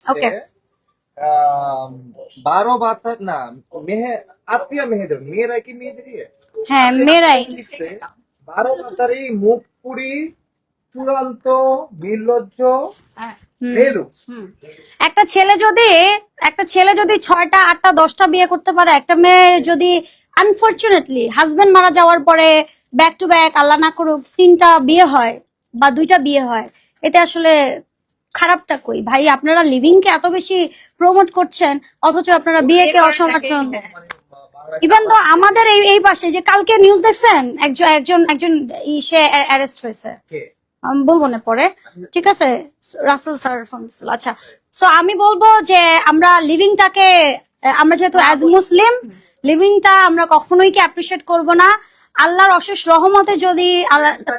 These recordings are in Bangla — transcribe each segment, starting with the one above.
ওকে। 12 বাতার না আত্মীয় মেহেদের মেয়েরা কি মেহেদের হ্যাঁ, মেয়েরাই। লিখছে 12 বাতারি মুখ পুরি চূড়ান্ত নির্লজ্জ রেলু। একটা ছেলে যদি 6টা 8টা 10টা বিয়ে করতে পারে, একটা মেয়ে যদি আনফরচুনেটলি হাজবেন্ড মারা যাওয়ার পরে ব্যাক টু ব্যাক আল্লাহ না করুক 3টা বিয়ে হয় বা 2টা বিয়ে হয়, এতে আসলে খারাপটা কই ভাই? আপনারা লিভিং কে এত বেশি প্রমোট করছেন, অথচ আপনারা বিয়েকে অসমর্থন। ইভেন তো আমাদের এই পাশে যে কালকে নিউজ দেখছেন, একজন সে অ্যারেস্ট হয়েছে, আমি বলবো না পরে, ঠিক আছে? রাসেল স্যার ফোন দিছিল। আচ্ছা, সো আমি বলবো যে আমরা লিভিংটাকে, আমরা যেহেতু অ্যাজ মুসলিম, লিভিংটা আমরা কখনোই কি অ্যাপ্রিসিয়েট করব না? আল্লাহর অশেষ রহমতে যদি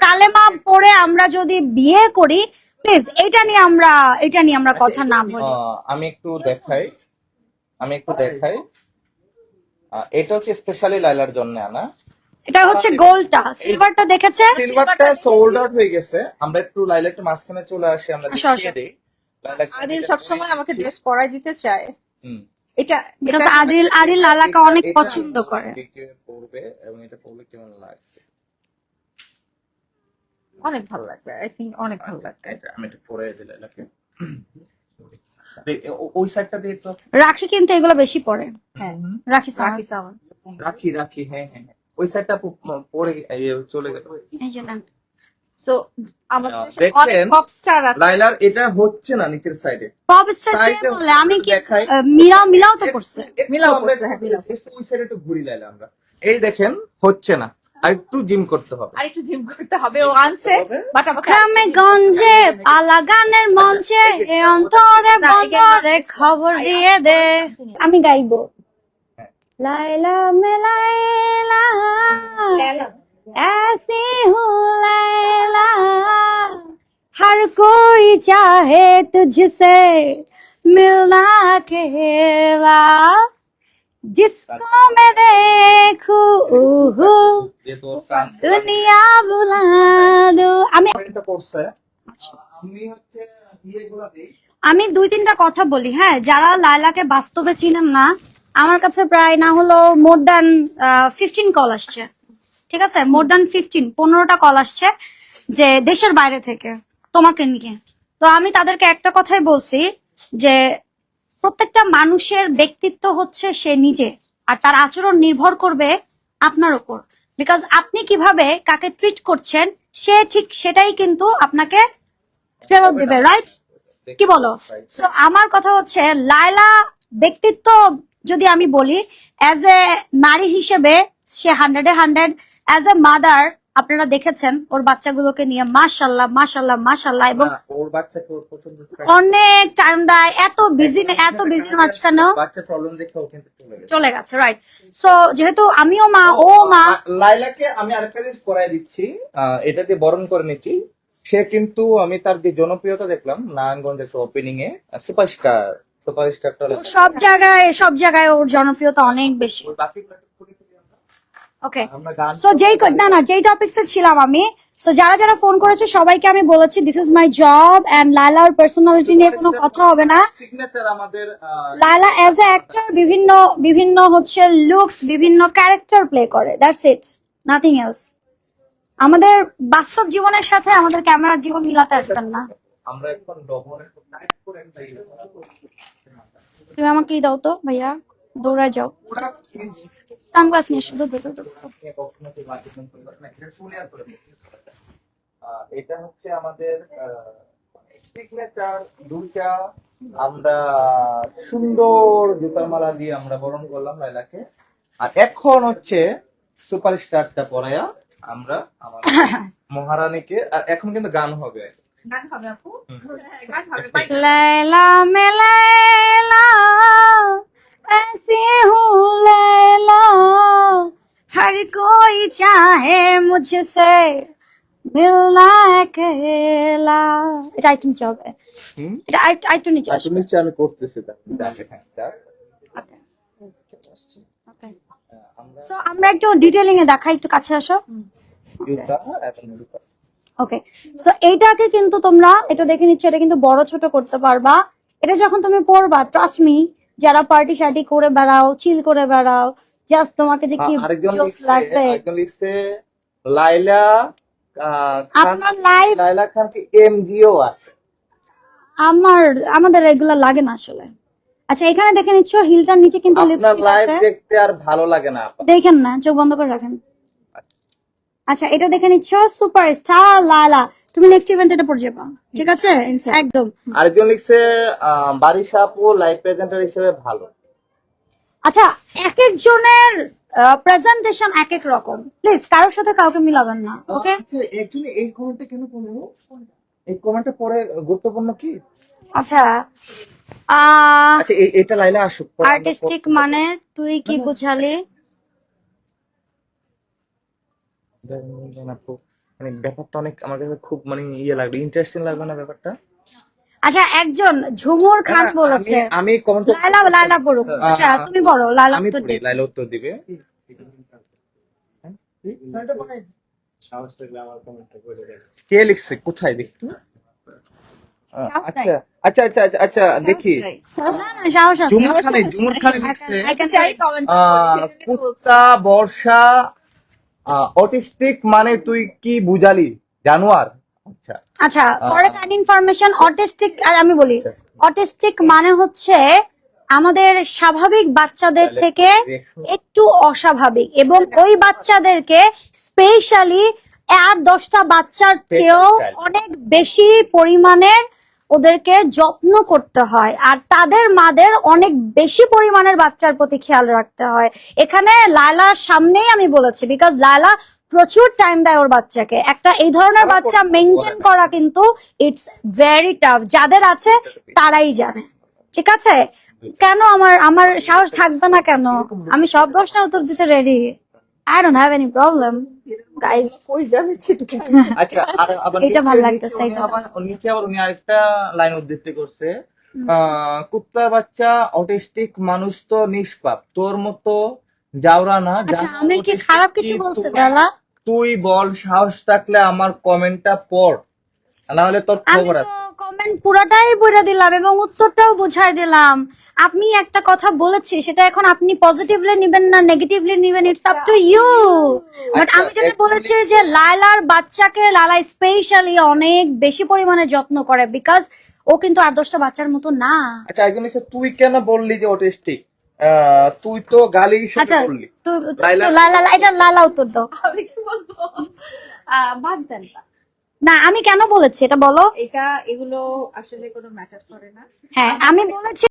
কালেমা পড়ে আমরা যদি বিয়ে করি, প্লিজ এটা নিয়ে আমরা কথা না বলি। আমি একটু দেখাই এটা হচ্ছে স্পেশালি লাইলার জন্য আনা। এটা হচ্ছে গোল্ডটা, সিলভারটা দেখেছে? সিলভারটা সোল্ড আউট হয়ে গেছে। আমরা একটু লাইলা একটু মাঝখানে চলে আসি, আমরা দেখিয়ে দেই। আদিল সবসময় আমাকে ড্রেস পরাই দিতে চায়। এটা বিকজ আদিল লালাকে অনেক পছন্দ করে। পরবে এবং এটা পরলে কেমন লাগবে? অনেক ভালো লাগবে, আই থিংক অনেক ভালো লাগবে। আমি একটু পরে দিই লাইলাকে। ওই সাইডটা দিয়ে তো রাখি কিন্তু এগুলো বেশি পরে। হ্যাঁ, রাখি রাখি সাওয়ান রাখি হ্যাঁ হ্যাঁ, ওই সাইডটা পরে চলে গেল। এই যে না, সো আমাদের দেশে দেখলেন? অনেক পপ স্টার আছে। লাইলার এটা হচ্ছে না নিচের সাইডে। পপ স্টার কে বলে? আমি কি দেখাই। মিলাও তো করছে। মিলাও করছে, হ্যাঁ, মিলাও। ওই সাইডে একটু ঘুরি লাইলা আমরা। এই দেখেন হচ্ছে না, আর একটু জিম করতে হবে। আর একটু জিম করতে হবে, ও আনছে বাট আমাকে গ্রামে গঞ্জে পালা গানের মঞ্চে এ অন্তরে বন্দরে খবর দিয়ে দে। আমি গাইবো লাইলা মে লাইলা ऐसी हूँ लैला हर कोई चाहे तुझसे मिलना अकेला जिसको मैं देखूं दुनिया बुला दो। আমি 2-3টা কথা বলি, হ্যাঁ? যারা লায়লাকে বাস্তবে চিনেন না, আমার কাছে প্রায় না হলো মোর দ্যান 15 কল আসছে, ঠিক আছে? মোর দ্যান 15টা কল আসছে যে দেশের বাইরে থেকে তোমাকে নিয়ে। তো আমি তাদেরকে একটা কথাই বলছি যে প্রত্যেকটা মানুষের ব্যক্তিত্ব হচ্ছে সে নিজে, আর তার আচরণ নির্ভর করবে আপনার উপর। বিকজ আপনি কিভাবে কাকে ট্রিট করছেন, সে ঠিক সেটাই কিন্তু আপনাকে ফেরত দিবে, রাইট? কি বলো? সো আমার কথা হচ্ছে লায়লা ব্যক্তিত্ব যদি আমি বলি, অ্যাজ এ নারী হিসেবে সে 100-এ 100। অ্যাজ এ মাদার আপনারা দেখেছেন ওর বাচ্চাগুলোকে নিয়ে মাশাআল্লাহ মাশাআল্লাহ মাশাআল্লাহ, এবং ওর বাচ্চাকে ওর পছন্দ অনেক টাইম দেয়। এত বিজি মাঝখানেও বাচ্চা প্রবলেম দেখে ও কিন্তু চলে গেছে, রাইট? সো যেহেতু আমিও মা, ও মা। লাইলাকে আমি আরেকটা জিনিস পড়াই দিচ্ছি, এটা দিয়ে বরণ করে নিচ্ছি। সে কিন্তু আমি তার যে জনপ্রিয়তা দেখলাম নারায়ণগঞ্জের ওপেনিং এ সুপারস্টার সব জায়গায় ওর জনপ্রিয়তা অনেক বেশি। ওকে, আমরা গান সো যেই টপিকসে ছিলাম আমি, সো যারা ফোন করেছে সবাইকে আমি বলেছি this is my job, and লায়লার পার্সোনালিটি নিয়ে কোনো কথা হবে না। সিগনেচার আমাদের লায়লা অ্যাজ এ অ্যাক্টর বিভিন্ন হচ্ছে লুকস, বিভিন্ন ক্যারেক্টার প্লে করে, দ্যাটস ইট, নাথিং এলস। আমাদের বাস্তব জীবনের সাথে আমাদের ক্যামেরার জীবন মিলাতে আসবেন না। আমরা এখন ডবলে টাইট করে একটা তুমি আমাকে দাও তো ভাইয়া, দৌড়ায় যাও। সানগ্লাস নিয়ে শুধু এটা হচ্ছে আমাদের সিগনেচার দুইটা। আমরা সুন্দর জুতার মালা দিয়ে আমরা বরণ করলাম লাইলাকে। আর এখন হচ্ছে সুপারস্টারটা পরায়া আমরা আমাদের মহারানীকে, আর এখন কিন্তু গান হবে। গান হবে আপু, গান হবে। लैला मैं लैला ऐसी हूँ लैला हर कोई चाहे मुझसे मिलना अकेला। এটা আইটু নিচে হবে, এটা আইটু নিচে আসবে। নিচে আমি করতেছি। সো আমরা একটু ডিটেইলিং এ দেখাই, একটু কাছে আসো। ওকে, সো এইটাকে কিন্তু তোমরা এটা দেখে নিচ্ছ, এটা কিন্তু বড় ছোট করতে পারবা। এটা যখন তুমি পড়বা, ট্রাস্ট মি, যারা পার্টি শার্টি করে বেড়াও, চিল করে বেড়াও, জাস্ট তোমাকে যে কি আরেকজন জোস লাগবে। লিখছে লাইলা আপনার লাইফ, লাইলা খান কি এমজিও আছে? আমাদের এগুলা লাগে না আসলে। আচ্ছা, এখানে দেখে নিচ্ছ হিলটার নিচে কিন্তু আপনার লিপস্টিক লাইভ আছে, দেখতে আর ভালো লাগে না আপা। দেখেন না, চোখ বন্ধ করে রাখেন। আচ্ছা, এটা দেখে নিচ্ছ সুপারস্টার লায়লা, তুমি নেক্সট ইভেন্ট এটা পড়ে যাবা, ঠিক আছে? একদম। আরেকজন লিখছে বারিশা আপু লাইভ প্রেজেন্টার হিসেবে ভালো। আচ্ছা, এক একজনের প্রেজেন্টেশন এক এক রকম, প্লিজ কারোর সাথে কাউকে মিলাবেন না, ওকে? অ্যাকচুয়ালি এই কমেন্টটা কেন পড়লো? এই কমেন্টটা পরে গুরুত্বপূর্ণ কি? আচ্ছা, আচ্ছা এটা লাইলা আসুক পরে আমরা আর্টিস্টিক মানে তুই কি বুঝালি? আপু, মানে ব্যাপারটা অনেক আমার কাছে খুব মানে ইয়ে লাগলো, ইন্টারেস্টিং লাগলো না ব্যাপারটা? আচ্ছা, একজন ঝুমুর খান বলেছে আমি কমেন্ট লায়লা পড়ুক। আচ্ছা, তুমি পড়ো, লায়লা আমি উত্তর পড়ি, দিবে। লাইলা উত্তর দিবে। কে লিখছে, কোথায় দেখি তো? আচ্ছা আচ্ছা আচ্ছা আচ্ছা আচ্ছা দেখি। না না, সাহস আছে। জুমুর খান লিখছে I can চাই কমেন্ট কুত্তা বর্ষা অটিস্টিক মানে তুই কি বুঝালি জানোয়ার? আচ্ছা আচ্ছা, ফর কাইন্ড ইনফরমেশন, অটিস্টিক, আর আমি বলি, অটিস্টিক মানে হচ্ছে আমাদের স্বাভাবিক বাচ্চাদের থেকে একটু অস্বাভাবিক, এবং ওই বাচ্চাদেরকে স্পেশালি আর 10টা বাচ্চার চেয়েও অনেক বেশি পরিমাণের ওদেরকে যত্ন করতে হয়, আর তাদের মাদের অনেক বেশি পরিমাণের বাচ্চার প্রতি খেয়াল রাখতে হয়। এখানে লায়লার সামনেই আমি বলেছি, বিকজ লায়লা প্রচুর টাইম দেয় ওর বাচ্চাকে। একটা এই ধরনের বাচ্চা মেনটেন করা কিন্তু ইটস ভেরি টাফ, যাদের আছে তারাই জানে, ঠিক আছে? কেন আমার সাহস থাকবে না কেন? আমি সব প্রশ্নের উত্তর দিতে ready. I don't have any problem, guys. কই যাবে ছিটকে। আচ্ছা আর আবার এটা ভালো লাগতেছে, এটা। নিচে আবার উনি আরেকটা লাইন উদ্ধৃতি করছে, কুত্তার বাচ্চা অটিস্টিক মানুষ তো নিষ্পাপ, তোর মতো যাওরা না। আচ্ছা, আমি কি খারাপ কিছু বলছি লায়লা? তুই বল, সাহস থাকলে আমার কমেন্টটা পড়, না হলে তোর আমি খবর তো আছে। কমেন্ট পুরাটাই পড়ে দিলাম এবং উত্তরটাও বুঝাই দিলাম। আপনি একটা কথা বলেছি, সেটা এখন আপনি পজিটিভলি নিবেন না নেগেটিভলি নিবেন, it's up to you. But আচ্ছা, আমি যেটা বলেছি যে লায়লার বাচ্চাকে লায়লা স্পেশালি অনেক বেশি পরিমাণে যত্ন করে, বিকজ ও কিন্তু আর 10টা বাচ্চার মতো না। আচ্ছা একজন এসে তুই কেন বললি যে অটিস্টিক? তুই তো গালি হিসেবে আচ্ছা, বললি। লায়লা, এটা লায়লা উত্তর দাও। আমি কি বলবো? বাদ দেন না। না, আমি কেন বলেছি এটা বলো। এটা এগুলো আসলে কোনো ম্যাটার করে না। হ্যাঁ, আমি বলেছি